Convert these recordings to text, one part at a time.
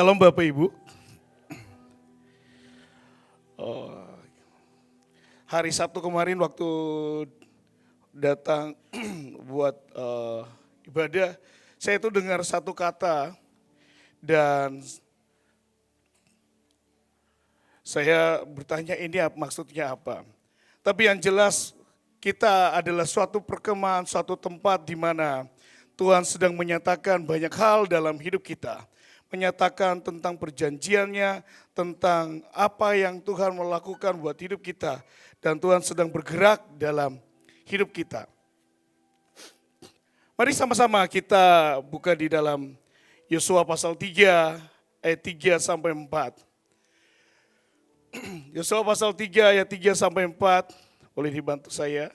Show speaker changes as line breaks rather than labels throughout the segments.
Shalom Bapak Ibu. Hari Sabtu kemarin waktu datang buat ibadah, saya itu dengar satu kata dan saya bertanya ini maksudnya apa. Tapi yang jelas kita adalah suatu perkemahan, suatu tempat di mana Tuhan sedang menyatakan banyak hal dalam hidup kita. Menyatakan tentang perjanjiannya, tentang apa yang Tuhan melakukan buat hidup kita. Dan Tuhan sedang bergerak dalam hidup kita. Mari sama-sama kita buka di dalam Yosua pasal 3, ayat 3 sampai 4. Yosua pasal 3, ayat 3 sampai 4. Boleh dibantu saya?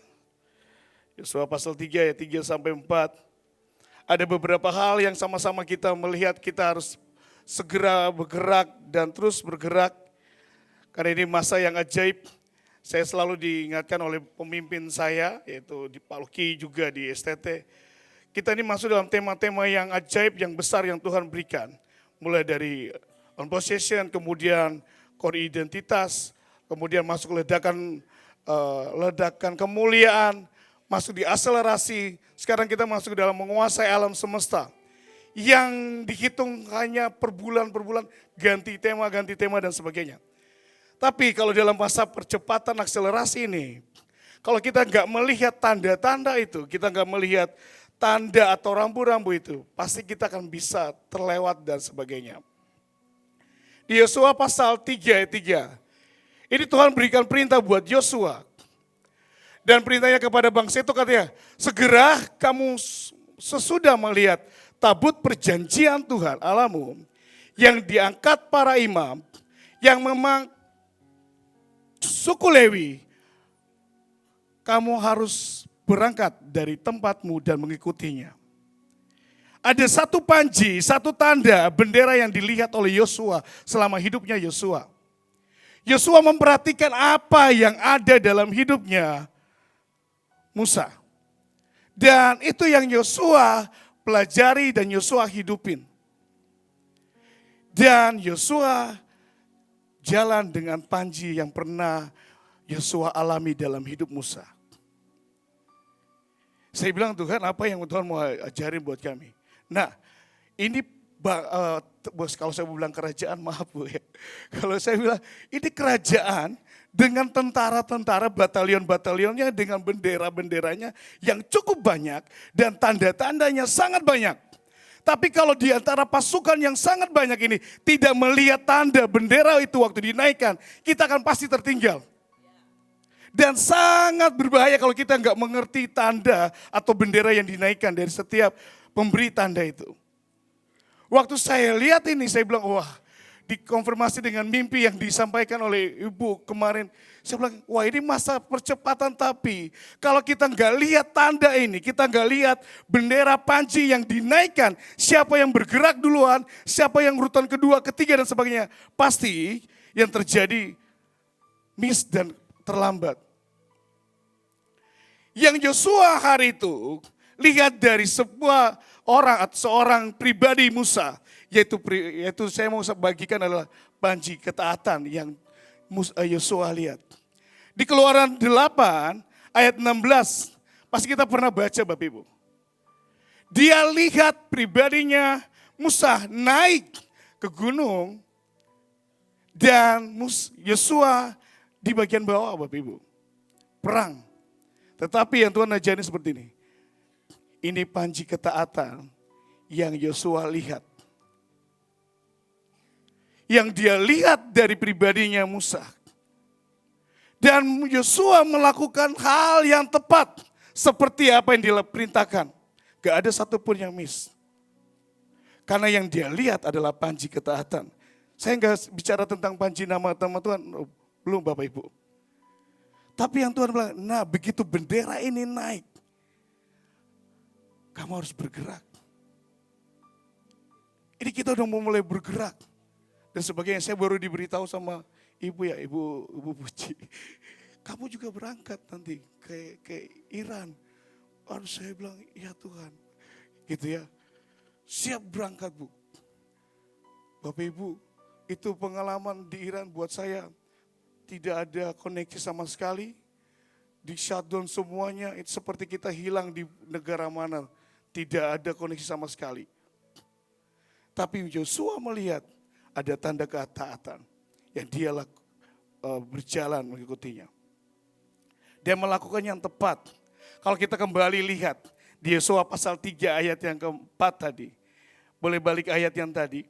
Yosua pasal 3, ayat 3 sampai 4. Ada beberapa hal yang sama-sama kita melihat kita harus segera bergerak dan terus bergerak. Karena ini masa yang ajaib. Saya selalu diingatkan oleh pemimpin saya, yaitu di Paluki juga di STT. Kita ini masuk dalam tema-tema yang ajaib, yang besar yang Tuhan berikan. Mulai dari on possession, kemudian core identitas, kemudian masuk ledakan kemuliaan, masuk di akselerasi. Sekarang kita masuk dalam menguasai alam semesta. Yang dihitung hanya per bulan, ganti tema dan sebagainya. Tapi kalau dalam masa percepatan akselerasi ini, kalau kita nggak melihat tanda-tanda itu, kita nggak melihat tanda atau rambu-rambu itu, pasti kita akan bisa terlewat dan sebagainya. Di Yosua pasal 3 ayat 3, ini Tuhan berikan perintah buat Yosua. Dan perintahnya kepada bangsa itu katanya, segera kamu sesudah melihat tabut perjanjian Tuhan Allahmu yang diangkat para imam, yang memang suku Lewi, kamu harus berangkat dari tempatmu dan mengikutinya. Ada satu panji, satu tanda bendera yang dilihat oleh Yosua selama hidupnya Yosua. Yosua memperhatikan apa yang ada dalam hidupnya Musa. Dan itu yang Yosua pelajari dan Yosua hidupin. Dan Yosua jalan dengan panji yang pernah Yosua alami dalam hidup Musa. Saya bilang, Tuhan, apa yang Tuhan mau ajarin buat kami? Nah, ini bos, kalau saya bilang kerajaan, maaf Bu ya. Kalau saya bilang ini kerajaan dengan tentara-tentara, batalion-batalionnya, dengan bendera-benderanya yang cukup banyak dan tanda-tandanya sangat banyak. Tapi kalau di antara pasukan yang sangat banyak ini tidak melihat tanda bendera itu waktu dinaikkan, kita akan pasti tertinggal. Dan sangat berbahaya kalau kita nggak mengerti tanda atau bendera yang dinaikkan dari setiap pemberi tanda itu. Waktu saya lihat ini, saya bilang, wah, dikonfirmasi dengan mimpi yang disampaikan oleh Ibu kemarin. Saya bilang, wah ini masa percepatan, tapi kalau kita nggak lihat tanda ini, kita nggak lihat bendera panji yang dinaikkan, siapa yang bergerak duluan, siapa yang urutan kedua, ketiga dan sebagainya, pasti yang terjadi miss dan terlambat. Yang Yosua hari itu lihat dari sebuah orang atau seorang pribadi Musa, yaitu saya mau bagikan adalah panji ketaatan yang Yosua lihat. Di Keluaran 8 ayat 16, pasti kita pernah baca Bapak Ibu. Dia lihat pribadinya Musa naik ke gunung dan Yosua di bagian bawah Bapak Ibu. Perang. Tetapi yang Tuhan ajarin seperti ini. Ini panji ketaatan yang Yosua lihat. Yang dia lihat dari pribadinya Musa. Dan Yosua melakukan hal yang tepat seperti apa yang diperintahkan. Gak ada satupun yang miss. Karena yang dia lihat adalah panji ketaatan. Saya gak bicara tentang panji nama-nama Tuhan, belum Bapak Ibu. Tapi yang Tuhan bilang, nah begitu bendera ini naik, kamu harus bergerak. Ini kita udah mau mulai bergerak. Dan sebagainya, saya baru diberitahu sama Ibu ya, Ibu Puji. Kamu juga berangkat nanti ke Iran. Harus saya bilang, ya Tuhan. Gitu ya, siap berangkat Bu. Bapak Ibu, itu pengalaman di Iran buat saya. Tidak ada koneksi sama sekali. Di shutdown semuanya, itu seperti kita hilang di negara mana. Tidak ada koneksi sama sekali. Tapi Yosua melihat ada tanda ketaatan yang dia berjalan mengikutinya. Dia melakukan yang tepat. Kalau kita kembali lihat di Yosua pasal 3 ayat yang keempat tadi. Boleh balik ayat yang tadi.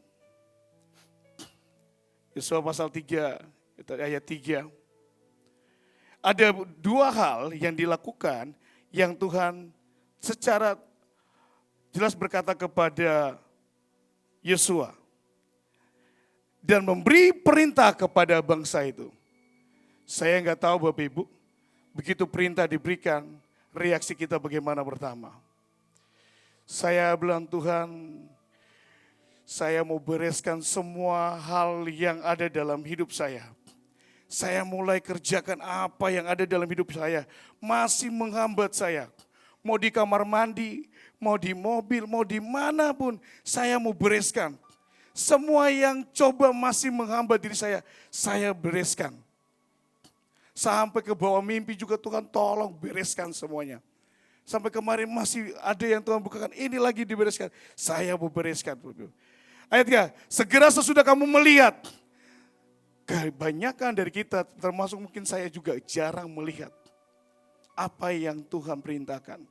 Yosua pasal 3 ayat 3. Ada dua hal yang dilakukan yang Tuhan secara jelas berkata kepada Yosua. Dan memberi perintah kepada bangsa itu. Saya nggak tahu Bapak Ibu, begitu perintah diberikan, reaksi kita bagaimana pertama. Saya bilang Tuhan, saya mau bereskan semua hal yang ada dalam hidup saya. Saya mulai kerjakan apa yang ada dalam hidup saya. Masih menghambat saya. Mau di kamar mandi, mau di mobil, mau di manapun, saya mau bereskan. Semua yang coba masih menghambat diri saya bereskan. Sampai ke bawah mimpi juga Tuhan tolong bereskan semuanya. Sampai kemarin masih ada yang Tuhan bukakan, ini lagi dibereskan. Saya mau bereskan. Ayat 3, segera sesudah kamu melihat. Kebanyakan dari kita, termasuk mungkin saya juga jarang melihat apa yang Tuhan perintahkan.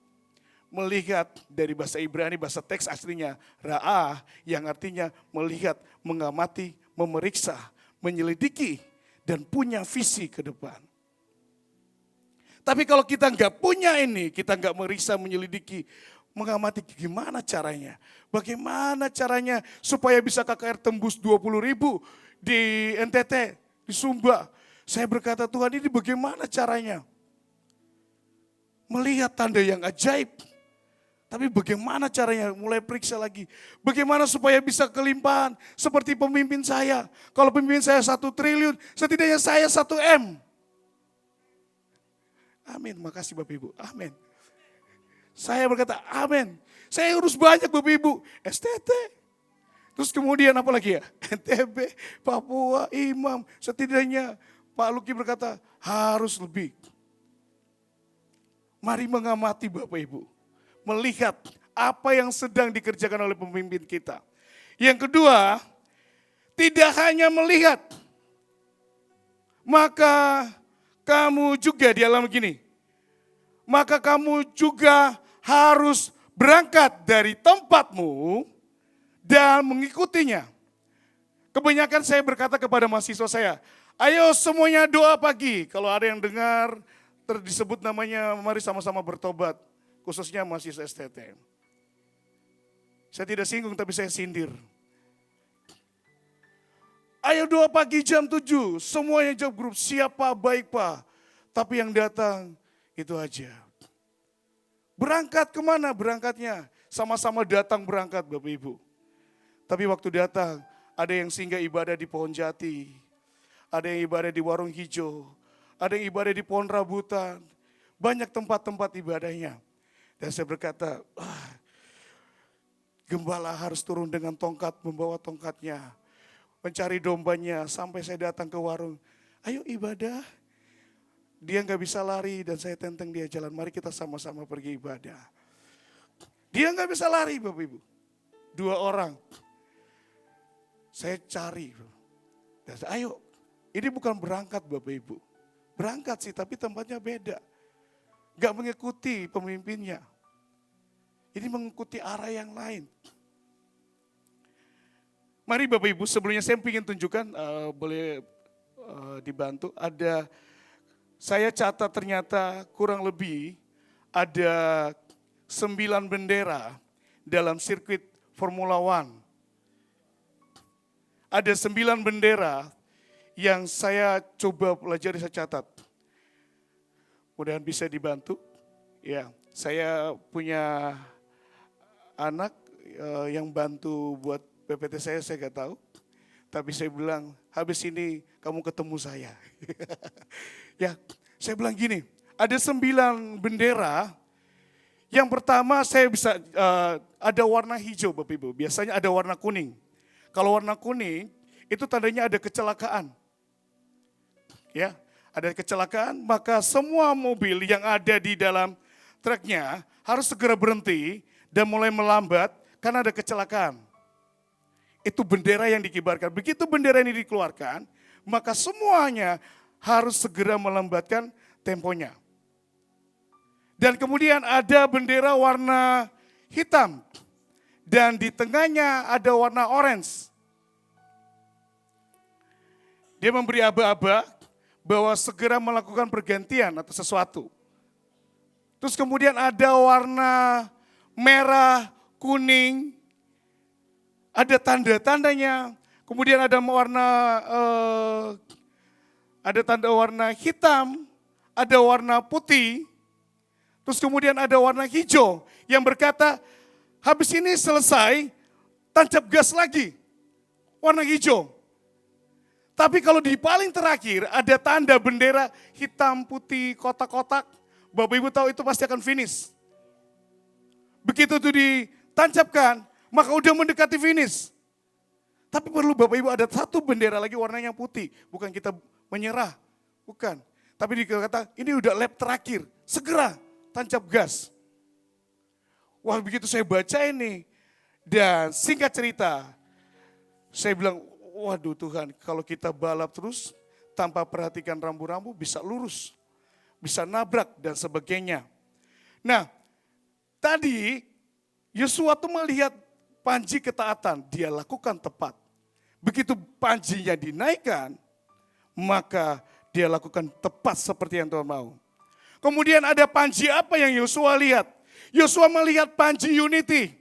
Melihat dari bahasa Ibrani, bahasa teks aslinya ra'ah, yang artinya melihat, mengamati, memeriksa, menyelidiki, dan punya visi ke depan. Tapi kalau kita nggak punya ini, kita nggak meriksa, menyelidiki, mengamati gimana caranya. Bagaimana caranya supaya bisa KKR tembus 20.000 di NTT, di Sumba. Saya berkata Tuhan ini bagaimana caranya. Melihat tanda yang ajaib. Tapi bagaimana caranya, mulai periksa lagi. Bagaimana supaya bisa kelimpahan seperti pemimpin saya. Kalau pemimpin saya 1 triliun, setidaknya saya 1 M. Amin, makasih Bapak Ibu, amin. Saya berkata amin. Saya urus banyak Bapak Ibu, STT. Terus kemudian apa lagi ya? NTB, Papua, Imam. Setidaknya Pak Luki berkata harus lebih. Mari mengamati Bapak Ibu. Melihat apa yang sedang dikerjakan oleh pemimpin kita. Yang kedua, tidak hanya melihat. Maka kamu juga di alam gini. Maka kamu juga harus berangkat dari tempatmu dan mengikutinya. Kebanyakan saya berkata kepada mahasiswa saya, ayo semuanya doa pagi. Kalau ada yang dengar, disebut namanya, mari sama-sama bertobat. Khususnya mahasiswa STT. Saya tidak singgung tapi saya sindir. Ayo doa pagi jam 7, semuanya job group, siapa baik Pak. Tapi yang datang itu aja. Berangkat kemana berangkatnya? Sama-sama datang berangkat Bapak Ibu. Tapi waktu datang, ada yang singgah ibadah di pohon jati. Ada yang ibadah di warung hijau. Ada yang ibadah di pohon rambutan. Banyak tempat-tempat ibadahnya. Dan saya berkata, gembala harus turun dengan tongkat, membawa tongkatnya. Mencari dombanya sampai saya datang ke warung. Ayo ibadah. Dia nggak bisa lari dan saya tenteng dia jalan. Mari kita sama-sama pergi ibadah. Dia nggak bisa lari Bapak Ibu. 2 orang. Saya cari. Dan saya, ayo, ini bukan berangkat Bapak Ibu. Berangkat sih tapi tempatnya beda. Gak mengikuti pemimpinnya. Ini mengikuti arah yang lain. Mari Bapak Ibu, sebelumnya saya ingin tunjukkan, boleh dibantu. Saya catat ternyata kurang lebih ada 9 bendera dalam sirkuit Formula One. Ada 9 bendera yang saya coba pelajari, saya catat. Mudah-mudahan bisa dibantu. Ya, saya punya anak yang bantu buat PPT saya nggak tahu. Tapi saya bilang, habis ini kamu ketemu saya. Ya, saya bilang gini, ada 9 bendera. Yang pertama saya bisa, ada warna hijau Bapak Ibu, biasanya ada warna kuning. Kalau warna kuning, itu tandanya ada kecelakaan. Ya, ada kecelakaan, maka semua mobil yang ada di dalam truknya harus segera berhenti dan mulai melambat karena ada kecelakaan. Itu bendera yang dikibarkan. Begitu bendera ini dikeluarkan, maka semuanya harus segera melambatkan temponya. Dan kemudian ada bendera warna hitam. Dan di tengahnya ada warna orange. Dia memberi aba-aba bahwa segera melakukan pergantian atau sesuatu. Terus kemudian ada warna merah, kuning, ada tanda-tandanya. Kemudian ada tanda warna hitam, ada warna putih, terus kemudian ada warna hijau yang berkata, habis ini selesai, tancap gas lagi, warna hijau. Tapi kalau di paling terakhir ada tanda bendera hitam, putih, kotak-kotak, Bapak Ibu tahu itu pasti akan finish. Begitu itu ditancapkan, maka udah mendekati finish. Tapi perlu Bapak Ibu ada satu bendera lagi warnanya putih. Bukan kita menyerah, bukan. Tapi dikata ini udah lap terakhir, segera tancap gas. Wah begitu saya baca ini, dan singkat cerita, saya bilang, waduh Tuhan kalau kita balap terus tanpa perhatikan rambu-rambu bisa lurus, bisa nabrak dan sebagainya. Nah tadi Yosua tuh melihat panji ketaatan, dia lakukan tepat. Begitu panjinya dinaikkan, maka dia lakukan tepat seperti yang Tuhan mau. Kemudian ada panji apa yang Yosua lihat? Yosua melihat panji unity.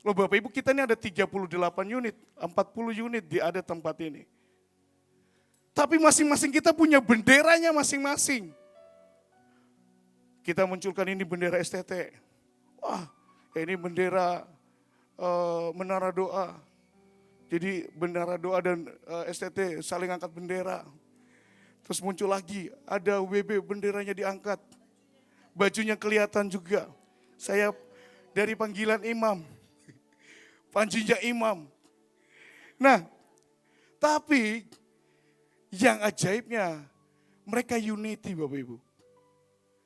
Loh Bapak Ibu kita ini ada 38 unit, 40 unit di ada tempat ini. Tapi masing-masing kita punya benderanya masing-masing. Kita munculkan ini bendera STT. Wah ini bendera menara doa. Jadi bendera doa dan STT saling angkat bendera. Terus muncul lagi, ada WB benderanya diangkat. Bajunya kelihatan juga. Saya dari panggilan imam. Panjinya imam. Nah, tapi yang ajaibnya mereka unity Bapak Ibu.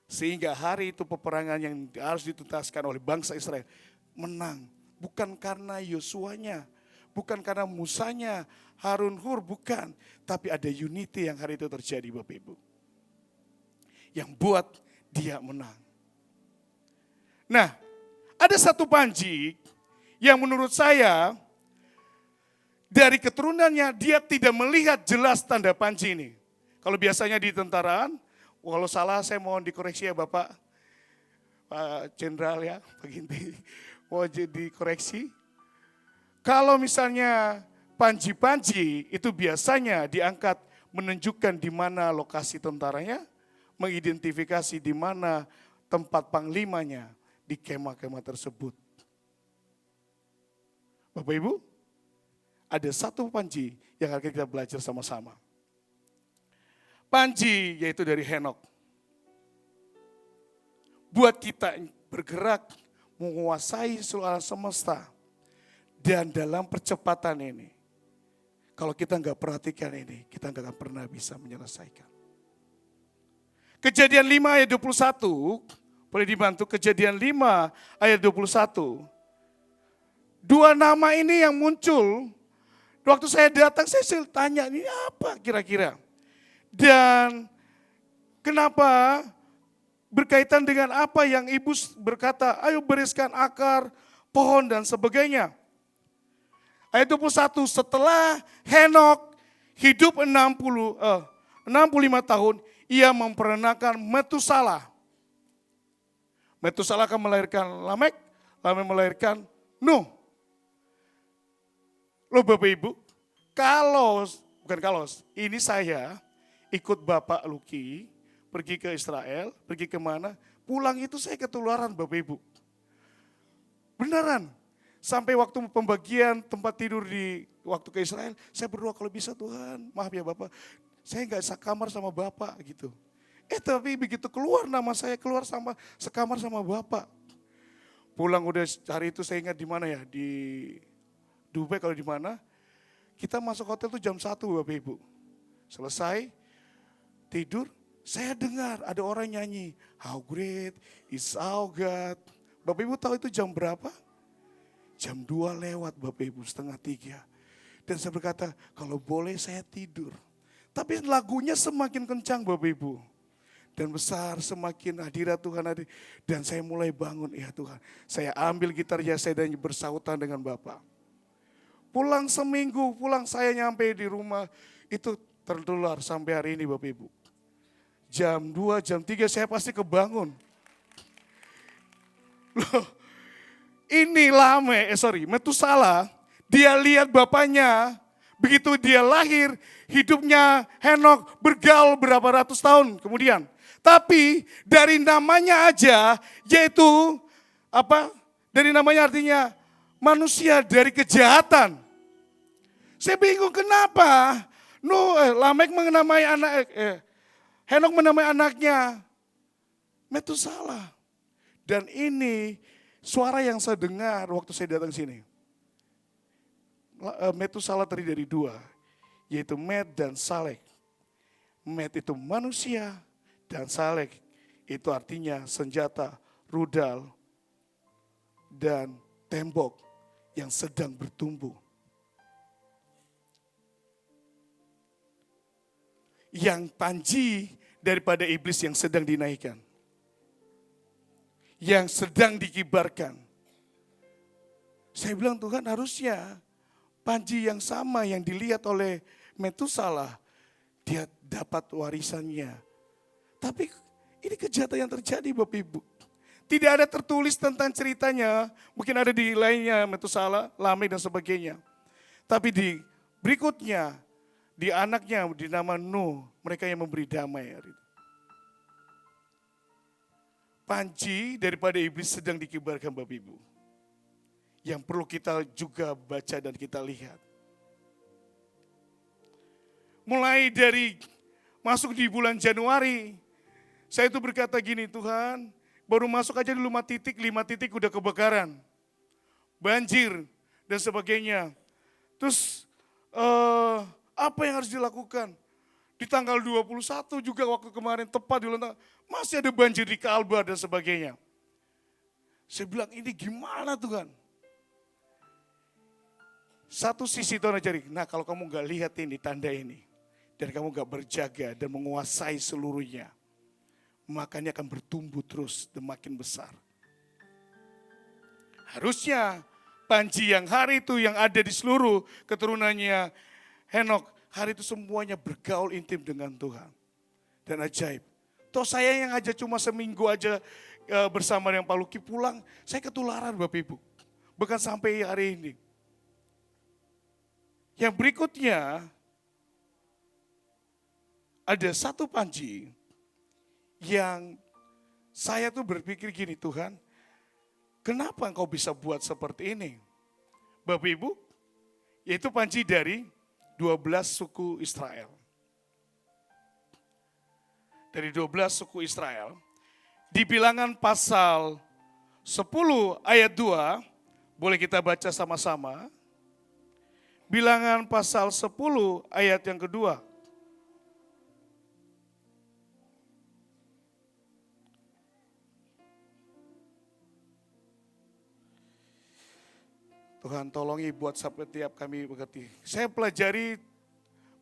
Sehingga hari itu peperangan yang harus dituntaskan oleh bangsa Israel menang. Bukan karena Yosuanya, bukan karena Musanya, Harun Hur, bukan. Tapi ada unity yang hari itu terjadi Bapak Ibu. Yang buat dia menang. Nah, ada satu panji yang menurut saya dari keturunannya dia tidak melihat jelas tanda panji ini. Kalau biasanya di tentaraan, kalau salah saya mohon dikoreksi ya Bapak, Pak Jenderal ya, Pak Ginti, mau jadi koreksi. Kalau misalnya panji-panji itu biasanya diangkat menunjukkan di mana lokasi tentaranya, mengidentifikasi di mana tempat panglimanya di kemah-kemah tersebut. Bapak Ibu, ada satu panji yang akan kita belajar sama-sama. Panji yaitu dari Henok. Buat kita bergerak menguasai seluruh semesta. Dan dalam percepatan ini, kalau kita nggak perhatikan ini, kita nggak akan pernah bisa menyelesaikan. Kejadian 5 ayat 21, boleh dibantu Kejadian 5 ayat 21. Dua nama ini yang muncul, waktu saya datang saya tanya ini apa kira-kira. Dan kenapa berkaitan dengan apa yang ibu berkata, ayo bereskan akar, pohon dan sebagainya. Ayat 21, setelah Henok hidup 65 tahun, ia memperanakan Metusalah. Metusalah akan melahirkan Lamek, Lamek melahirkan Nuh. Loh Bapak Ibu, ini saya ikut Bapak Luki, pergi ke Israel, pergi kemana, pulang itu saya ketularan Bapak Ibu. Beneran, sampai waktu pembagian tempat tidur di waktu ke Israel, saya berdoa kalau bisa Tuhan, maaf ya Bapak, saya nggak sekamar sama Bapak gitu. Tapi begitu keluar nama saya, keluar sekamar sama Bapak. Pulang udah hari itu saya ingat di mana ya, di Dubai kalau di mana, kita masuk hotel tuh jam 1 Bapak Ibu. Selesai, tidur, saya dengar ada orang nyanyi, how great is our God. Bapak Ibu tahu itu jam berapa? Jam 2 lewat Bapak Ibu, setengah 3. Dan saya berkata, kalau boleh saya tidur. Tapi lagunya semakin kencang Bapak Ibu. Dan besar, semakin hadirat Tuhan hadir. Dan saya mulai bangun, ya Tuhan. Saya ambil gitarnya saya dan bersautan dengan Bapak. Pulang seminggu, pulang saya nyampe di rumah. Itu tertular sampai hari ini Bapak Ibu. Jam 2, jam 3 saya pasti kebangun. Loh, ini Metusala, dia lihat bapaknya, begitu dia lahir, hidupnya Henok bergaul berapa ratus tahun kemudian. Tapi dari namanya aja, yaitu apa? Dari namanya artinya manusia dari kejahatan. Saya bingung kenapa Lamek menamai Henok menamai anaknya Metusala. Dan ini suara yang saya dengar waktu saya datang sini. Metusala terdiri dari 2, yaitu Met dan Salek. Met itu manusia dan Salek itu artinya senjata, rudal, dan tembok yang sedang bertumbuh. Yang panji daripada iblis yang sedang dinaikkan. Yang sedang dikibarkan. Saya bilang Tuhan harusnya panji yang sama yang dilihat oleh Metusala, dia dapat warisannya. Tapi ini kejahatan yang terjadi Bapak Ibu. Tidak ada tertulis tentang ceritanya, mungkin ada di lainnya Metusala, Lamek dan sebagainya. Tapi di berikutnya, di anaknya dinama Nuh, mereka yang memberi damai hari itu. Panji daripada iblis sedang dikibarkan Bapak Ibu. Yang perlu kita juga baca dan kita lihat. Mulai dari masuk di bulan Januari, saya itu berkata gini, Tuhan, baru masuk aja di 5 titik udah kebakaran. Banjir dan sebagainya. Terus apa yang harus dilakukan? Di tanggal 21 juga waktu kemarin tepat di bulan masih ada banjir di Kalbar dan sebagainya. Saya bilang ini gimana Tuhan? Satu sisi Tuhan ajari, nah kalau kamu gak lihat ini tanda ini. Dan kamu gak berjaga dan menguasai seluruhnya. Makanya akan bertumbuh terus dan makin besar. Harusnya panji yang hari itu yang ada di seluruh keturunannya Henok. Hari itu semuanya bergaul intim dengan Tuhan. Dan ajaib. Toh saya yang aja cuma seminggu aja bersama dengan Pak Luki pulang. Saya ketularan Bapak Ibu. Bukan sampai hari ini. Yang berikutnya. Ada satu panji. Yang saya tuh berpikir gini Tuhan. Kenapa engkau bisa buat seperti ini? Bapak Ibu. Yaitu panji dari 12 suku Israel. Dari 12 suku Israel. Di bilangan pasal 10 ayat 2. Boleh kita baca sama-sama. Bilangan pasal 10 ayat yang kedua. Tuhan tolongi buat setiap kami mengerti. Saya pelajari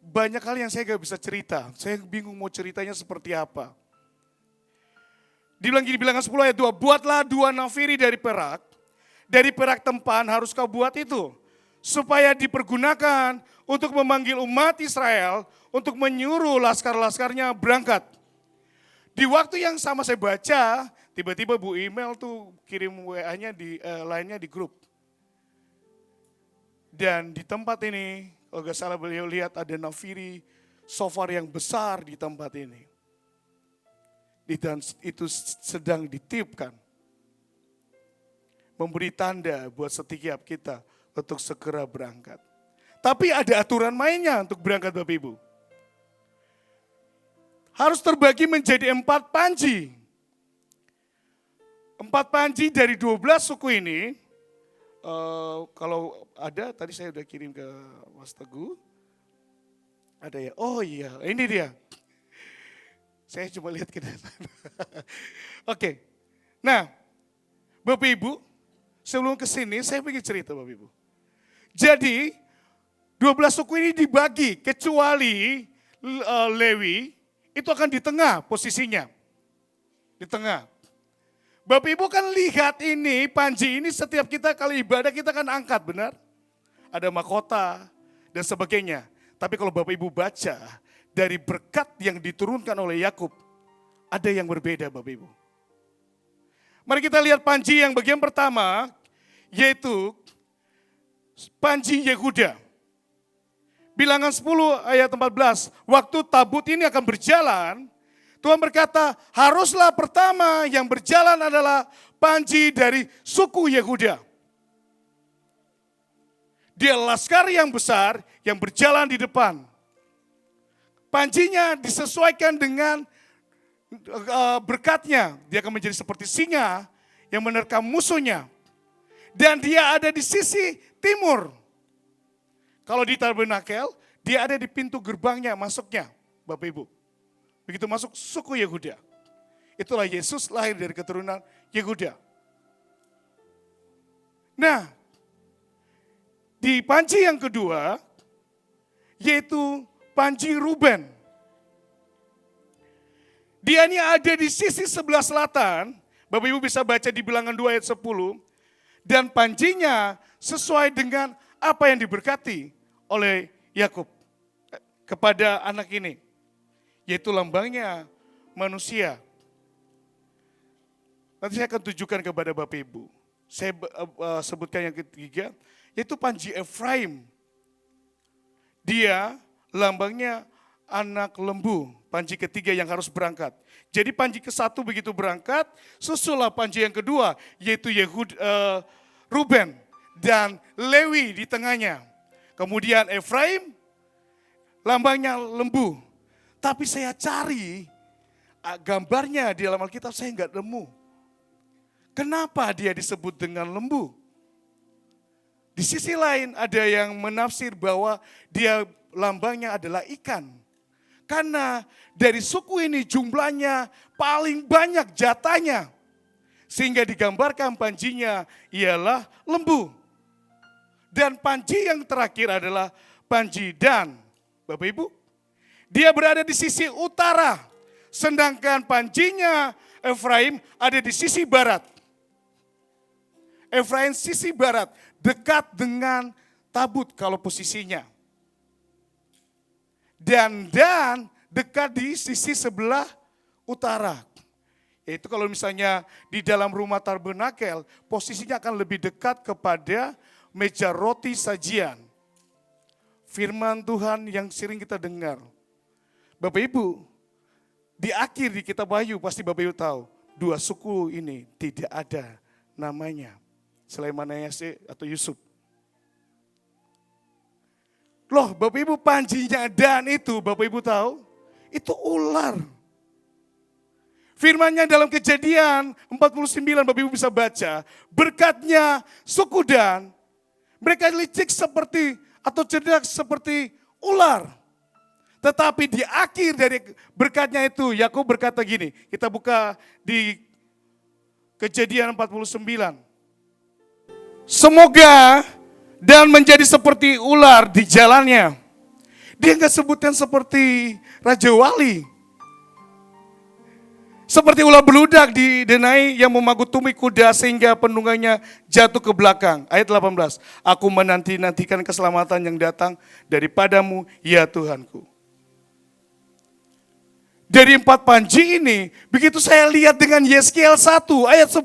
banyak hal yang saya gak bisa cerita. Saya bingung mau ceritanya seperti apa. Dibilang gini, bilangan 10 ayat 2. Buatlah 2 nafiri dari perak tempan harus kau buat itu. Supaya dipergunakan untuk memanggil umat Israel, untuk menyuruh laskar-laskarnya berangkat. Di waktu yang sama saya baca, tiba-tiba Bu Email tuh kirim WA-nya lainnya di grup. Dan di tempat ini, kalau gak salah beliau lihat ada nafiri shofar yang besar di tempat ini. Dan itu sedang ditiupkan. Memberi tanda buat setiap kita untuk segera berangkat. Tapi ada aturan mainnya untuk berangkat Bapak Ibu. Harus terbagi menjadi 4 panji. 4 panji dari 12 suku ini. kalau ada tadi saya udah kirim ke Mas Teguh. Ada ya? Oh iya, ini dia. Saya cuma lihat ke depan. Oke. Nah, Bapak Ibu, sebelum ke sini saya ingin cerita Bapak Ibu. Jadi 12 suku ini dibagi kecuali Lewi itu akan di tengah posisinya. Di tengah. Bapak Ibu kan lihat ini, panji ini setiap kita kali ibadah kita kan angkat, benar? Ada mahkota dan sebagainya. Tapi kalau Bapak Ibu baca dari berkat yang diturunkan oleh Yakub, ada yang berbeda Bapak Ibu. Mari kita lihat panji yang bagian pertama, yaitu panji Yehuda. Bilangan 10 ayat 14, waktu tabut ini akan berjalan, Tuhan berkata, haruslah pertama yang berjalan adalah panji dari suku Yehuda. Dia laskar yang besar yang berjalan di depan. Panjinya disesuaikan dengan berkatnya. Dia akan menjadi seperti singa yang menerkam musuhnya. Dan dia ada di sisi timur. Kalau di tabernakel, dia ada di pintu gerbangnya masuknya, Bapak Ibu. Begitu masuk suku Yehuda. Itulah Yesus lahir dari keturunan Yehuda. Nah, di panji yang kedua, yaitu panji Ruben. Dia ini ada di sisi sebelah selatan, Bapak Ibu bisa baca di bilangan 2 ayat 10, dan panjinya sesuai dengan apa yang diberkati oleh Yakub kepada anak ini. Yaitu lambangnya manusia. Nanti saya akan tunjukkan kepada Bapak Ibu. Saya sebutkan yang ketiga, yaitu panji Efraim. Dia lambangnya anak lembu, panji ketiga yang harus berangkat. Jadi panji ke-1 begitu berangkat, susulah panji yang kedua, yaitu Ruben dan Lewi di tengahnya. Kemudian Efraim, lambangnya lembu. Tapi saya cari gambarnya di dalam Alkitab saya enggak nemu. Kenapa dia disebut dengan lembu? Di sisi lain ada yang menafsir bahwa dia lambangnya adalah ikan. Karena dari suku ini jumlahnya paling banyak jatahnya. Sehingga digambarkan panjinya ialah lembu. Dan panji yang terakhir adalah panji Dan. Bapak Ibu, dia berada di sisi utara, sedangkan panjinya Efraim ada di sisi barat. Efraim sisi barat, dekat dengan tabut kalau posisinya. Dan dekat di sisi sebelah utara. Yaitu kalau misalnya di dalam rumah tabernakel, posisinya akan lebih dekat kepada meja roti sajian. Firman Tuhan yang sering kita dengar. Bapak Ibu, di akhir di kitab Wahyu pasti Bapak Ibu tahu, dua suku ini tidak ada namanya selain Manase atau Yusuf. Loh, Bapak Ibu panjinya Dan itu, Bapak Ibu tahu, itu ular. Firman-Nya dalam Kejadian 49, Bapak Ibu bisa baca, berkatnya suku Dan, mereka licik seperti atau cerdas seperti ular. Tetapi di akhir dari berkatnya itu, Yakub berkata gini, kita buka di Kejadian 49. Semoga Dan menjadi seperti ular di jalannya. Dia enggak sebutkan seperti Raja Wali. Seperti ular beludak di denai yang memagut tumit kuda sehingga penunggangnya jatuh ke belakang. Ayat 18. Aku menanti-nantikan keselamatan yang datang daripadamu, ya Tuhanku. Dari 4 panji ini, begitu saya lihat dengan Yeskiel 1 ayat 10.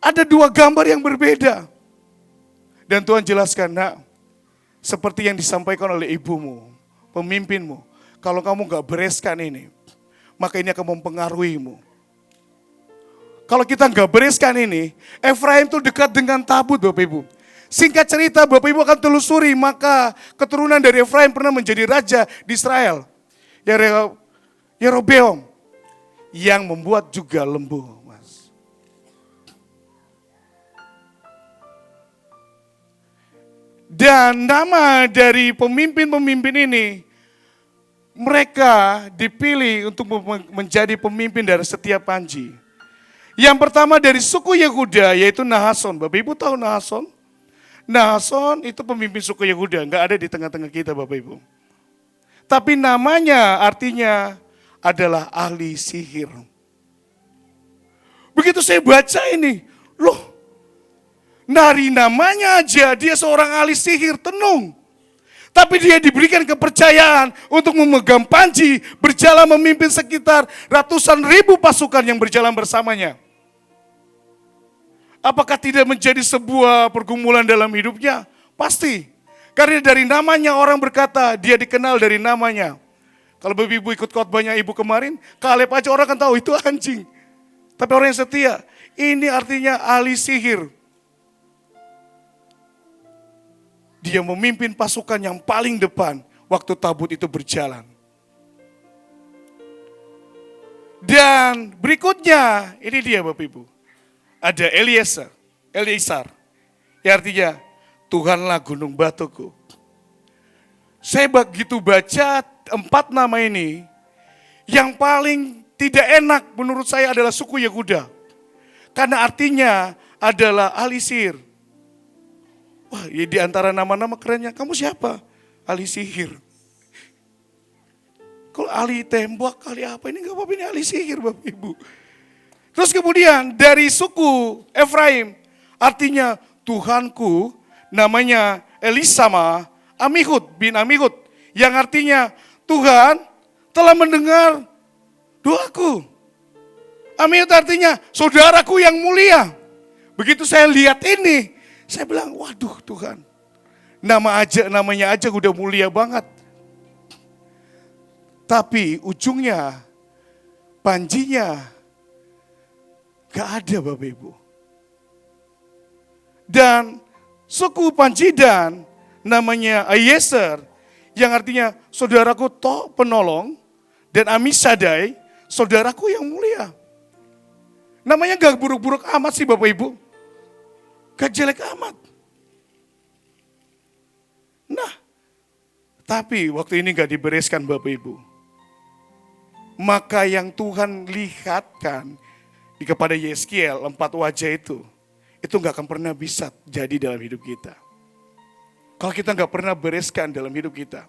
Ada 2 gambar yang berbeda. Dan Tuhan jelaskan, nak, seperti yang disampaikan oleh ibumu, pemimpinmu. Kalau kamu gak bereskan ini, maka ini akan mempengaruhimu. Kalau kita gak bereskan ini, Efraim itu dekat dengan tabut Bapak Ibu. Singkat cerita Bapak Ibu akan telusuri, maka keturunan dari Efraim pernah menjadi raja di Israel. Yerobeam yang membuat juga lembu, Mas. Dan nama dari pemimpin-pemimpin ini, mereka dipilih untuk menjadi pemimpin dari setiap panji. Yang pertama dari suku Yehuda, yaitu Nahason. Bapak Ibu tahu Nahason? Nahason itu pemimpin suku Yehuda, nggak ada di tengah-tengah kita Bapak Ibu. Tapi namanya artinya adalah ahli sihir. Begitu saya baca ini, loh, dari namanya aja dia seorang ahli sihir tenung. Tapi dia diberikan kepercayaan untuk memegang panji, berjalan memimpin sekitar ratusan ribu pasukan yang berjalan bersamanya. Apakah tidak menjadi sebuah pergumulan dalam hidupnya? Pasti. Karena dari namanya orang berkata, dia dikenal dari namanya. Kalau Bapak Ibu ikut khotbahnya Ibu kemarin, Kaleb aja orang kan tahu itu anjing. Tapi orang yang setia, ini artinya ahli sihir. Dia memimpin pasukan yang paling depan waktu tabut itu berjalan. Dan berikutnya, ini dia Bapak Ibu. Ada Eliezer, yang artinya Tuhanlah gunung batuku. Saya begitu baca 4 nama ini, yang paling tidak enak menurut saya adalah suku Yehuda. Karena artinya adalah ahli sihir. Wah, ya di antara nama-nama kerennya, kamu siapa? Ahli sihir. Kalau ahli tembak, ahli apa, ini enggak apa-apa, ini ahli sihir Bapak Ibu. Terus kemudian dari suku Efraim, artinya Tuhanku, namanya Elisama Amihud bin Amihud. Yang artinya Tuhan telah mendengar doaku. Amihud artinya saudaraku yang mulia. Begitu saya lihat ini, saya bilang, waduh Tuhan, namanya aja udah mulia banget. Tapi ujungnya, panjinya, gak ada Bapak Ibu. Dan suku Panjidan, namanya Ayeser, yang artinya saudaraku toh penolong, dan Amisadai, saudaraku yang mulia. Namanya gak buruk-buruk amat sih Bapak Ibu. Gak jelek amat. Nah, tapi waktu ini gak dibereskan Bapak Ibu. Maka yang Tuhan lihatkan kepada Yeskiel 4 wajah itu gak akan pernah bisa jadi dalam hidup kita. Kalau kita gak pernah bereskan dalam hidup kita.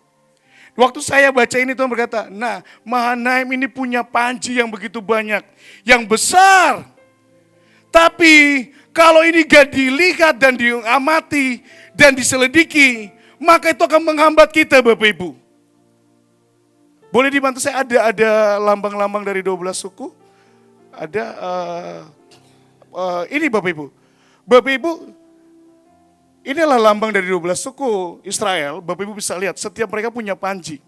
Waktu saya baca ini Tuhan berkata, nah Mahanaim ini punya panji yang begitu banyak, yang besar. Tapi kalau ini gak dilihat dan diamati dan diselidiki, maka itu akan menghambat kita Bapak Ibu. Boleh dibantu saya, ada lambang-lambang dari 12 suku? Ada, ini Bapak Ibu. Bapak Ibu, inilah lambang dari 12 suku Israel. Bapak Ibu bisa lihat, setiap mereka punya panji.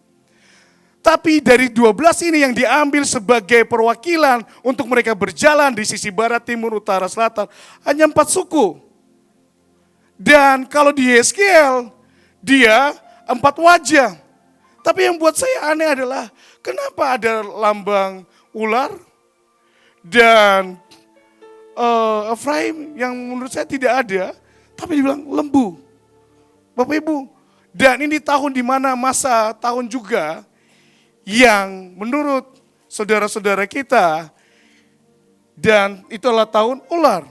Tapi dari 12 ini yang diambil sebagai perwakilan untuk mereka berjalan di sisi barat, timur, utara, selatan. Hanya 4 suku. Dan kalau di Yeskiel, dia 4 wajah. Tapi yang buat saya aneh adalah, kenapa ada lambang ular dan Efraim yang menurut saya tidak ada, tapi dibilang lembu. Bapak Ibu, dan ini tahun di mana masa tahun juga, yang menurut saudara-saudara kita, dan itulah tahun ular.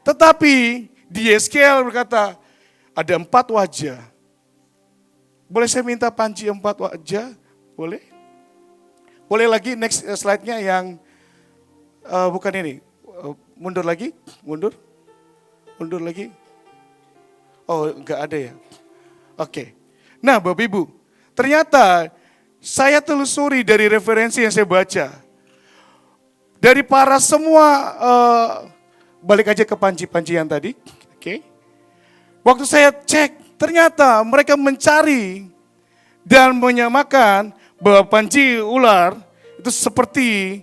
Tetapi di Yeskiel berkata, ada 4 wajah. Boleh saya minta panji 4 wajah? Boleh? Boleh lagi next slide-nya yang bukan ini. Mundur lagi, mundur lagi. Oh enggak ada ya. Oke. Nah Bapak Ibu, ternyata saya telusuri dari referensi yang saya baca. Dari para semua, balik aja ke panji-panji yang tadi. Oke. Waktu saya cek, ternyata mereka mencari dan menyamakan bahwa panji ular itu seperti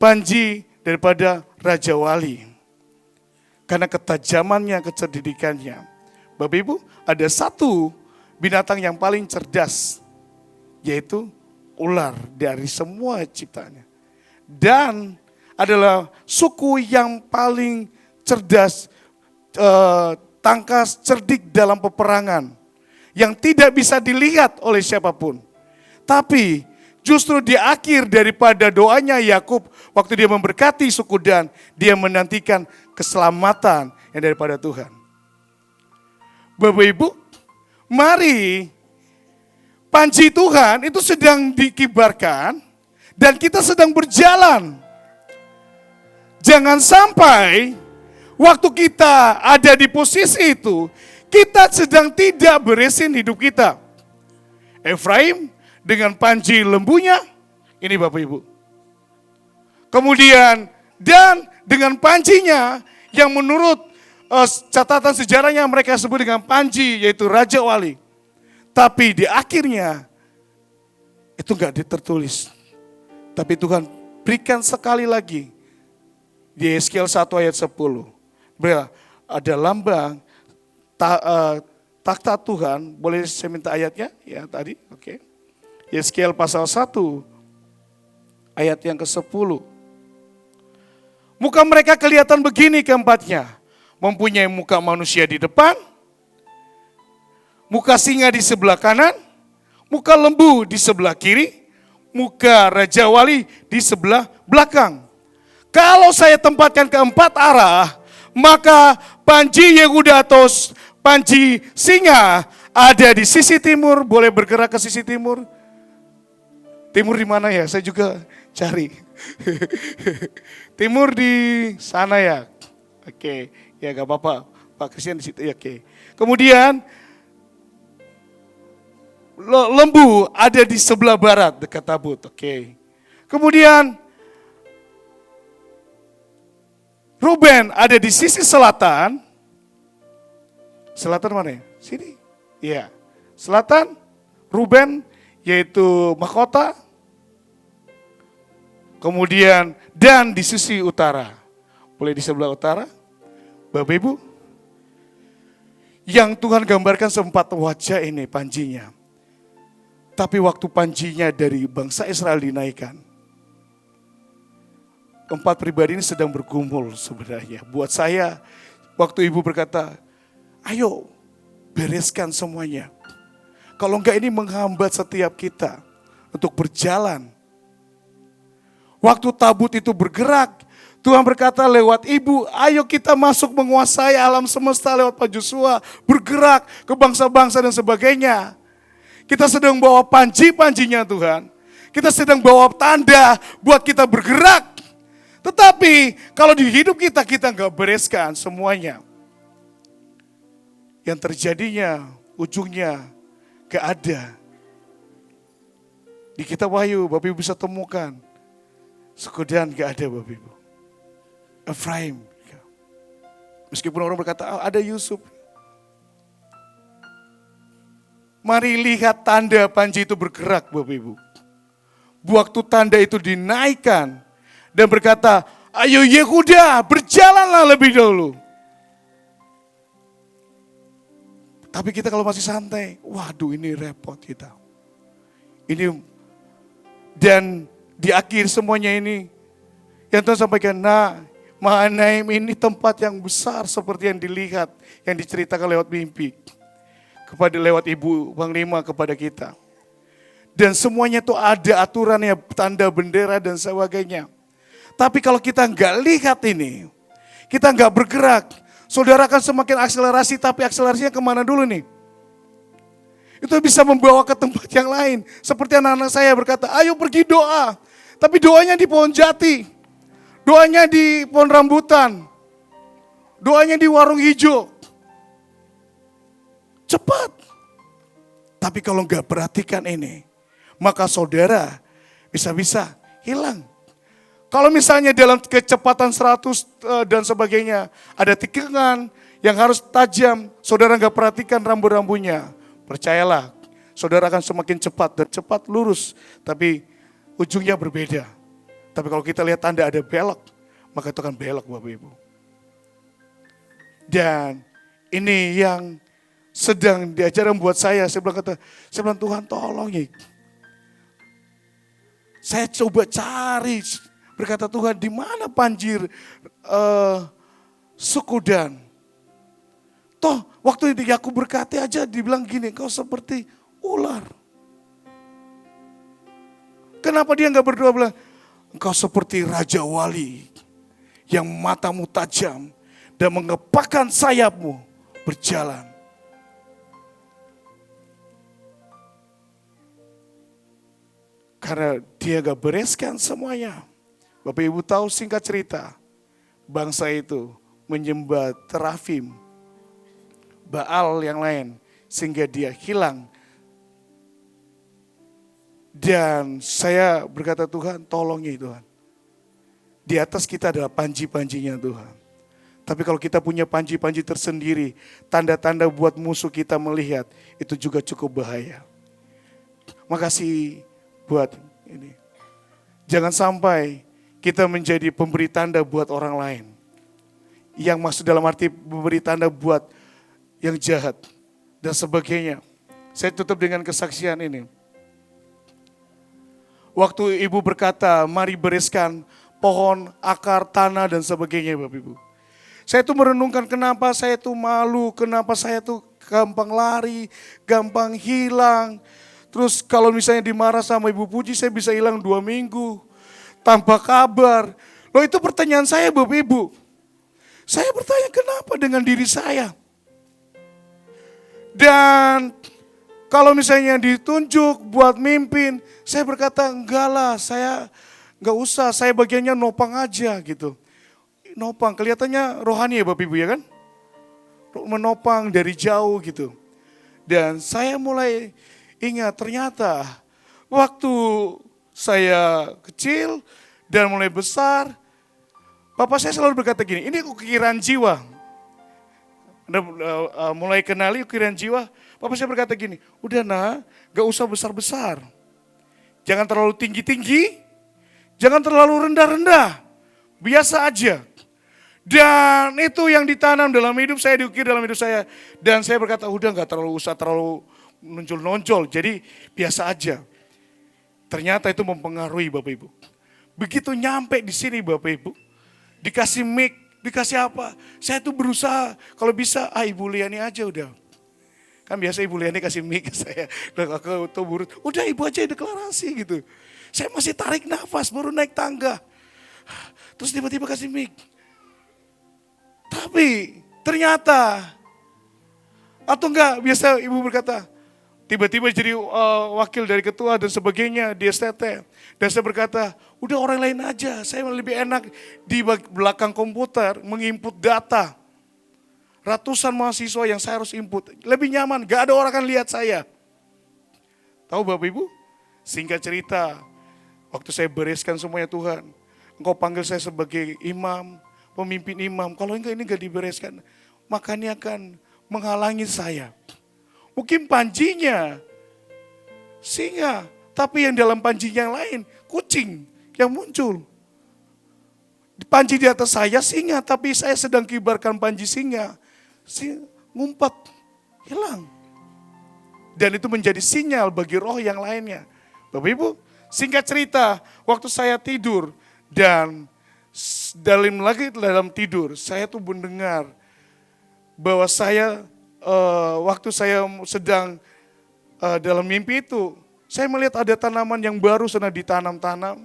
panji daripada Raja Wali. Karena ketajamannya, kecerdikannya. Bapak Ibu, ada satu binatang yang paling cerdas, yaitu ular dari semua ciptaannya. Dan adalah suku yang paling cerdas, tangkas cerdik dalam peperangan yang tidak bisa dilihat oleh siapapun. Tapi justru di akhir daripada doanya Yakub waktu dia memberkati suku Dan, dia menantikan keselamatan yang daripada Tuhan. Bapak Ibu, mari panji Tuhan itu sedang dikibarkan dan kita sedang berjalan. Jangan sampai waktu kita ada di posisi itu, kita sedang tidak beresin hidup kita. Efraim dengan panji lembunya, ini Bapak Ibu. Kemudian Dan dengan panjinya yang menurut catatan sejarahnya mereka sebut dengan panji, yaitu Raja Wali. Tapi di akhirnya itu enggak tertulis. Tapi Tuhan berikan sekali lagi di Yeskiel 1 ayat 10. Ada lambang takhta Tuhan. Boleh saya minta ayatnya? Ya tadi, oke. Yeskiel pasal 1 ayat yang ke-10. Muka mereka kelihatan begini keempatnya. Mempunyai muka manusia di depan, muka singa di sebelah kanan, muka lembu di sebelah kiri, muka Raja Wali di sebelah belakang. Kalau saya tempatkan keempat arah, maka panji Yehuda atau panji singa ada di sisi timur, boleh bergerak ke sisi timur. Timur di mana ya? Saya juga cari. Timur di sana ya. Oke, ya gak apa-apa. Pak Christian di situ ya, oke. Kemudian lembu ada di sebelah barat dekat tabut, oke. Kemudian Ruben ada di sisi selatan. Selatan mana ya? Sini. Iya. Selatan Ruben yaitu mahkota. Kemudian Dan di sisi utara. Boleh di sebelah utara. Bapak Ibu. Yang Tuhan gambarkan sempat wajah ini panjinya. Tapi waktu panjinya dari bangsa Israel dinaikkan, empat pribadi ini sedang bergumul sebenarnya. Buat saya, waktu ibu berkata, ayo bereskan semuanya. Kalau enggak ini menghambat setiap kita untuk berjalan. Waktu tabut itu bergerak, Tuhan berkata lewat ibu, ayo kita masuk menguasai alam semesta lewat Pak Joshua. Bergerak ke bangsa-bangsa dan sebagainya. Kita sedang bawa panji-panjinya Tuhan. Kita sedang bawa tanda buat kita bergerak. Tetapi kalau di hidup kita nggak bereskan semuanya. Yang terjadinya ujungnya gak ada. Di kitab Wahyu Bapak Ibu bisa temukan. Suku Dan gak ada Bapak Ibu. Efraim. Meskipun orang berkata ada Yusuf. Mari lihat tanda panji itu bergerak Bapak Ibu. Waktu tanda itu dinaikkan. Dan berkata, ayo Yehuda berjalanlah lebih dahulu. Tapi kita kalau masih santai, waduh ini repot kita. Ini dan di akhir semuanya ini, yang Tuhan sampaikan, nah Mahanaim ini tempat yang besar seperti yang dilihat, yang diceritakan lewat mimpi. Lewat Ibu Panglima kepada kita. Dan semuanya itu ada aturannya, tanda bendera dan sebagainya. Tapi kalau kita nggak lihat ini, kita nggak bergerak, saudara akan semakin akselerasi, tapi akselerasinya kemana dulu nih? Itu bisa membawa ke tempat yang lain. Seperti anak-anak saya berkata, ayo pergi doa. Tapi doanya di pohon jati, doanya di pohon rambutan, doanya di warung hijau. Cepat. Tapi kalau nggak perhatikan ini, maka saudara bisa-bisa hilang. Kalau misalnya dalam kecepatan 100 dan sebagainya, ada tikungan yang harus tajam, saudara nggak perhatikan rambu-rambunya, percayalah, saudara akan semakin cepat dan cepat lurus, tapi ujungnya berbeda. Tapi kalau kita lihat tanda ada belok, maka itu akan belok Bapak Ibu. Dan ini yang sedang diajarkan buat saya bilang Tuhan tolong ya. Saya coba cari, berkata Tuhan, di mana panjir suku Dan? Toh waktu itu Yakub berkati aja dibilang gini, kau seperti ular. Kenapa dia nggak berdoa bilang, engkau seperti Raja Wali yang matamu tajam dan mengepakkan sayapmu berjalan. Karena dia gak bereskan semuanya. Bapak Ibu tahu singkat cerita, bangsa itu menyembah terafim, Baal yang lain, sehingga dia hilang. Dan saya berkata, Tuhan tolong ya Tuhan. Di atas kita adalah panji-panjinya Tuhan. Tapi kalau kita punya panji-panji tersendiri, tanda-tanda buat musuh kita melihat, itu juga cukup bahaya. Makasih buat ini. Jangan sampai kita menjadi pemberi tanda buat orang lain. Yang maksud dalam arti memberi tanda buat yang jahat dan sebagainya. Saya tutup dengan kesaksian ini. Waktu ibu berkata, mari bereskan pohon, akar, tanah dan sebagainya Bapak Ibu. Saya tuh merenungkan kenapa saya tuh malu, kenapa saya tuh gampang lari, gampang hilang. Terus kalau misalnya dimarah sama Ibu Puji, saya bisa hilang 2 minggu tanpa kabar. Loh itu pertanyaan saya Bapak Ibu. Saya bertanya kenapa dengan diri saya. Dan kalau misalnya ditunjuk buat mimpin, saya berkata enggak lah, saya enggak usah, saya bagiannya nopang aja gitu. Nopang, kelihatannya rohani ya Bapak Ibu ya kan? Menopang dari jauh gitu. Dan saya mulai ingat ternyata waktu saya kecil dan mulai besar, Bapak saya selalu berkata gini, ini ukiran jiwa. Anda mulai kenali ukiran jiwa, Bapak saya berkata gini, udah nah, gak usah besar-besar. Jangan terlalu tinggi-tinggi, jangan terlalu rendah-rendah, biasa aja. Dan itu yang ditanam dalam hidup saya, diukir dalam hidup saya. Dan saya berkata, udah gak terlalu usah terlalu nonjol-nonjol, jadi biasa aja. Ternyata itu mempengaruhi Bapak Ibu. Begitu nyampe di sini Bapak Ibu, dikasih mic, dikasih apa, saya tuh berusaha, kalau bisa, Ibu Liani aja udah. Kan biasa Ibu Liani kasih mic ke saya, udah Ibu aja deklarasi gitu. Saya masih tarik nafas, baru naik tangga. Terus tiba-tiba kasih mic. Tapi ternyata, atau enggak, biasa Ibu berkata, tiba-tiba jadi wakil dari ketua dan sebagainya di STT. Dan saya berkata, udah orang lain aja, saya lebih enak di belakang komputer menginput data. Ratusan mahasiswa yang saya harus input, lebih nyaman, gak ada orang akan lihat saya. Tahu Bapak Ibu, singkat cerita, waktu saya bereskan semuanya Tuhan, Engkau panggil saya sebagai imam, pemimpin imam, kalau enggak ini gak dibereskan, maka ini akan menghalangi saya. Mungkin panjinya singa, tapi yang dalam panjinya yang lain, kucing yang muncul. Panji di atas saya singa, tapi saya sedang kibarkan panji singa. Ngumpat, hilang. Dan itu menjadi sinyal bagi roh yang lainnya. Bapak Ibu, singkat cerita, waktu saya tidur dan dalam tidur, saya tuh mendengar bahwa saya waktu saya sedang dalam mimpi itu, saya melihat ada tanaman yang baru sedang ditanam-tanam.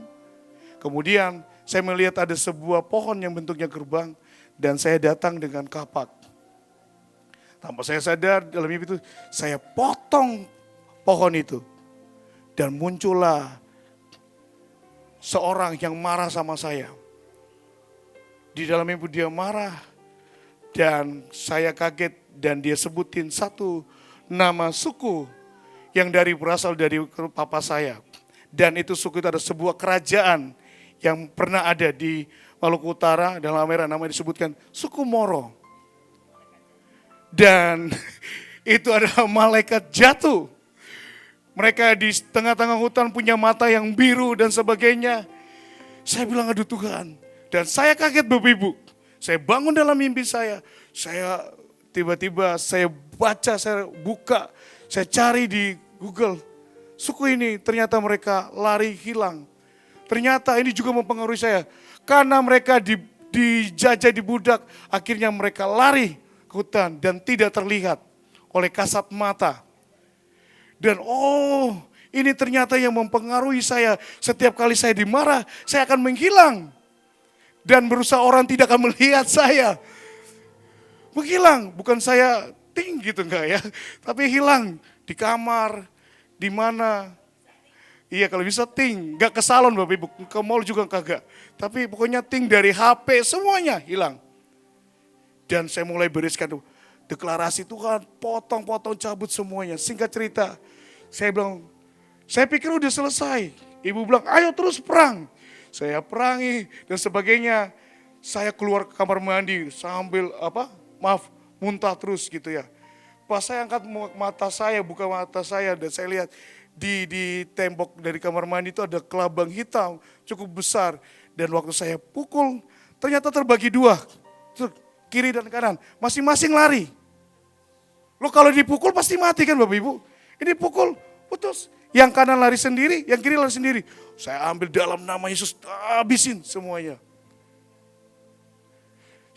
Kemudian saya melihat ada sebuah pohon yang bentuknya gerbang dan saya datang dengan kapak. Tanpa saya sadar dalam mimpi itu, saya potong pohon itu. Dan muncullah seorang yang marah sama saya. Di dalam mimpi dia marah dan saya kaget dan dia sebutin satu nama suku yang berasal dari papa saya. Dan itu suku itu ada sebuah kerajaan yang pernah ada di Maluku Utara dan Halmahera, namanya disebutkan suku Moro. Dan itu adalah malaikat jatuh. Mereka di tengah-tengah hutan punya mata yang biru dan sebagainya. Saya bilang aduh Tuhan. Dan saya kaget Bapak Ibu. Saya bangun dalam mimpi saya. Saya tiba-tiba saya baca, saya buka. Saya cari di Google. Suku ini ternyata mereka lari hilang. Ternyata ini juga mempengaruhi saya. Karena mereka dijajah, dibudak. Akhirnya mereka lari ketakutan dan tidak terlihat oleh kasat mata. Dan ini ternyata yang mempengaruhi saya. Setiap kali saya dimarah, saya akan menghilang. Dan berusaha orang tidak akan melihat saya. Menghilang, bukan saya tinggi gitu enggak ya. Tapi hilang di kamar, di mana. Iya kalau bisa enggak ke salon Bapak Ibu, ke mall juga kagak. Tapi pokoknya dari HP semuanya hilang. Dan saya mulai bereskan tuh. Deklarasi Tuhan, potong-potong cabut semuanya. Singkat cerita, saya bilang, saya pikir udah selesai. Ibu bilang, ayo terus perang. Saya perangi dan sebagainya. Saya keluar ke kamar mandi sambil muntah terus gitu ya. Pas saya angkat mata saya, buka mata saya dan saya lihat di tembok dari kamar mandi itu ada kelabang hitam cukup besar. Dan waktu saya pukul, ternyata terbagi dua. Kiri dan kanan, masing-masing lari. Lo kalau dipukul pasti mati kan Bapak Ibu. Ini pukul, putus. Yang kanan lari sendiri, yang kiri lari sendiri. Saya ambil dalam nama Yesus, habisin semuanya.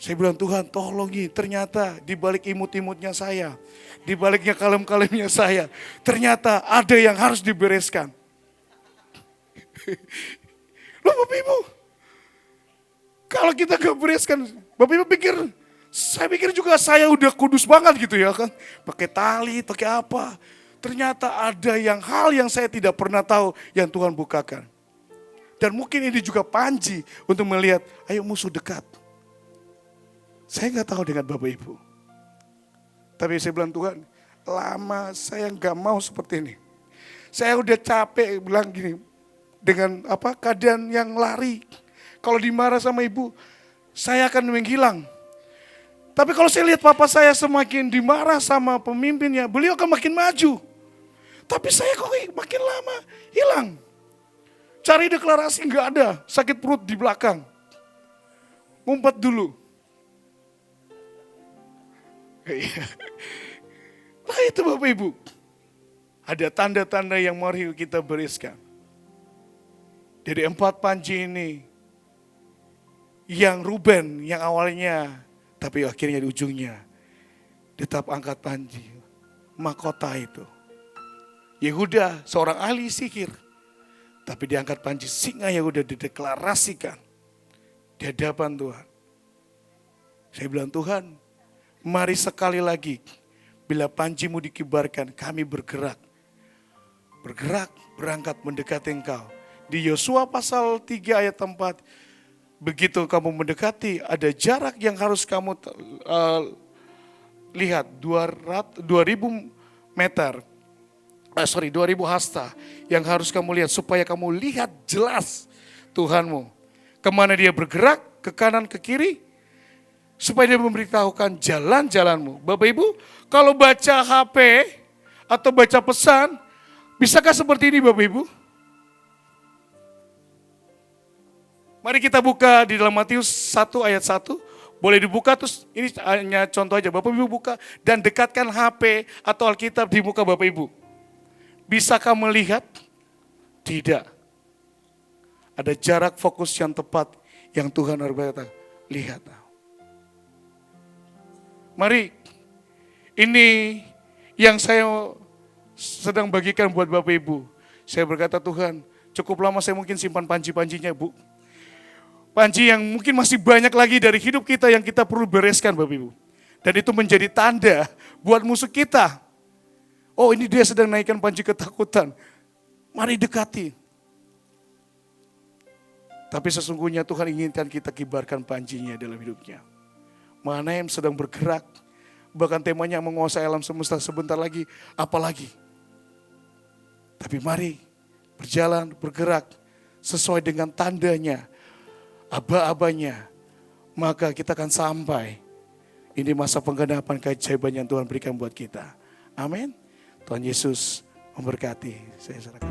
Saya bilang Tuhan tolongi, ternyata di balik imut-imutnya saya, di baliknya kalem-kalemnya saya, ternyata ada yang harus dibereskan. Loh Bapak Ibu, kalau kita gak bereskan, Bapak Ibu saya pikir juga saya udah kudus banget gitu ya kan. Pakai tali, pakai apa. Ternyata ada hal yang saya tidak pernah tahu yang Tuhan bukakan. Dan mungkin ini juga panji untuk melihat, ayo musuh dekat. Saya gak tahu dengan Bapak Ibu. Tapi saya bilang Tuhan, lama saya gak mau seperti ini. Saya udah capek bilang gini, dengan keadaan yang lari. Kalau dimarah sama ibu, saya akan menghilang. Tapi kalau saya lihat papa saya semakin dimarah sama pemimpinnya, beliau akan makin maju. Tapi saya kok makin lama hilang. Cari deklarasi gak ada, sakit perut di belakang. Ngumpet dulu. Nah itu Bapak Ibu. Ada tanda-tanda yang mari kita bereskan. Dari 4 panji ini. Yang Ruben yang awalnya, tapi akhirnya di ujungnya. Tetap angkat panji. Mahkota itu. Yehuda seorang ahli sihir. Tapi diangkat panji singa Yehuda dideklarasikan. Di hadapan Tuhan. Saya bilang Tuhan, mari sekali lagi, bila panjimu dikibarkan, kami bergerak. Bergerak, berangkat mendekati engkau. Di Yosua pasal 3 ayat 4, begitu kamu mendekati, ada jarak yang harus kamu lihat, 2000 meter. 2000 hasta yang harus kamu lihat, supaya kamu lihat jelas Tuhanmu. Kemana dia bergerak, ke kanan, ke kiri, supaya dia memberitahukan jalan-jalanmu. Bapak Ibu, kalau baca HP atau baca pesan, bisakah seperti ini Bapak Ibu? Mari kita buka di dalam Matius 1 ayat 1. Boleh dibuka, terus ini hanya contoh aja. Bapak Ibu buka dan dekatkan HP atau Alkitab di muka Bapak Ibu. Bisakah melihat? Tidak. Ada jarak fokus yang tepat yang Tuhan harus berkata, lihat. Mari, ini yang saya sedang bagikan buat Bapak Ibu. Saya berkata Tuhan, cukup lama saya mungkin simpan panji-panjinya Bu. Panji yang mungkin masih banyak lagi dari hidup kita yang kita perlu bereskan Bapak Ibu. Dan itu menjadi tanda buat musuh kita. Oh ini dia sedang naikkan panji ketakutan. Mari dekati. Tapi sesungguhnya Tuhan inginkan kita kibarkan panjinya dalam hidupnya. Mahanaim sedang bergerak. Bahkan temanya menguasai alam semesta sebentar lagi. Apalagi. Tapi mari berjalan, bergerak. Sesuai dengan tandanya. Aba-abanya. Maka kita akan sampai. Ini masa penggenapan keajaiban yang Tuhan berikan buat kita. Amin. Tuhan Yesus memberkati. Saya serahkan.